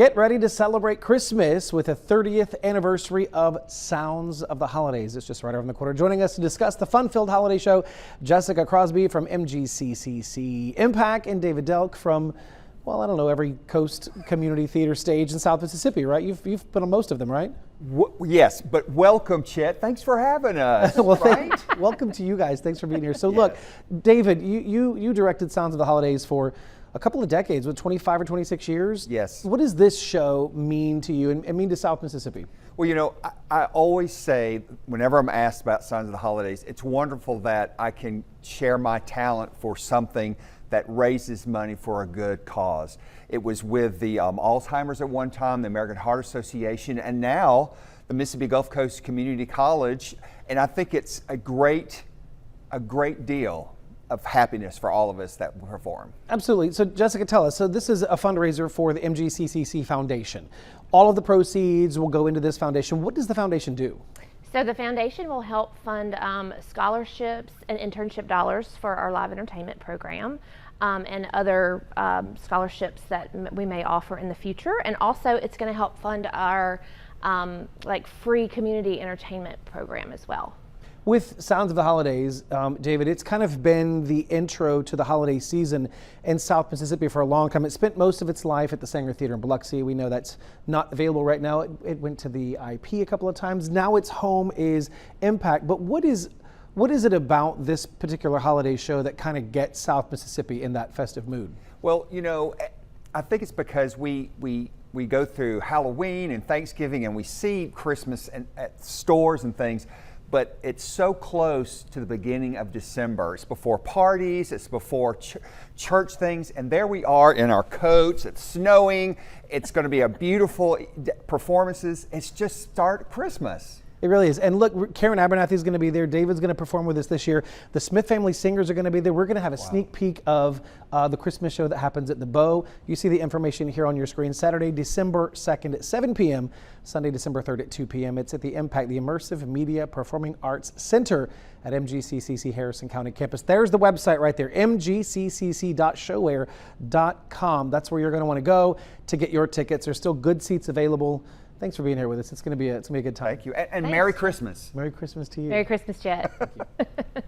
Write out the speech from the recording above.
Get ready to celebrate Christmas with the 30th anniversary of Sounds of the Holidays. It's just right around the corner. Joining us to discuss the fun-filled holiday show, Jessica Crosby from MGCCC iMPAC and David Delk from, well, I don't know, every Coast Community Theater stage in South Mississippi, right? You've been on most of them, right? Yes, but welcome, Chet. Thanks for having us. Well, right? Welcome to you guys. Thanks for being here. So Yes. look, David, you directed Sounds of the Holidays for a couple of decades, with 25 or 26 years. Yes. What does this show mean to you and mean to South Mississippi? Well, you know, I always say, whenever I'm asked about Signs of the Holidays, it's wonderful that I can share my talent for something that raises money for a good cause. It was with the Alzheimer's at one time, the American Heart Association, and now the Mississippi Gulf Coast Community College. And I think it's a great deal of happiness for all of us that perform. Absolutely. So Jessica, tell us, so this is a fundraiser for the MGCCC Foundation. All of the proceeds will go into this foundation. What does the foundation do? So the foundation will help fund scholarships and internship dollars for our live entertainment program and other scholarships that we may offer in the future. And also it's going to help fund our free community entertainment program as well. With Sounds of the Holidays, David, it's kind of been the intro to the holiday season in South Mississippi for a long time. It spent most of its life at the Sanger Theater in Biloxi. We know that's not available right now. It went to the IP a couple of times. Now its home is iMPAC. But what is it about this particular holiday show that kind of gets South Mississippi in that festive mood? Well, you know, I think it's because we go through Halloween and Thanksgiving and we see Christmas at stores and things. But it's so close to the beginning of December. It's before parties, it's before church things, and there we are in our coats. It's snowing. It's going to be a beautiful performances. It's just start Christmas. It really is. And look, Karen Abernathy is going to be there. David's going to perform with us this year. The Smith family singers are going to be there. We're going to have a sneak peek of the Christmas show that happens at the Bow. You see the information here on your screen. Saturday, December 2nd at 7 p.m. Sunday, December 3rd at 2 p.m. It's at the iMPAC, the Immersive Media Performing Arts Center at MGCCC Harrison County campus. There's the website right there, mgccc.showware.com. That's where you're going to want to go to get your tickets. There's still good seats available. Thanks for being here with us. It's going to be a good time. Thank you. And Merry Christmas. Merry Christmas to you. Merry Christmas, Jet. Thank you.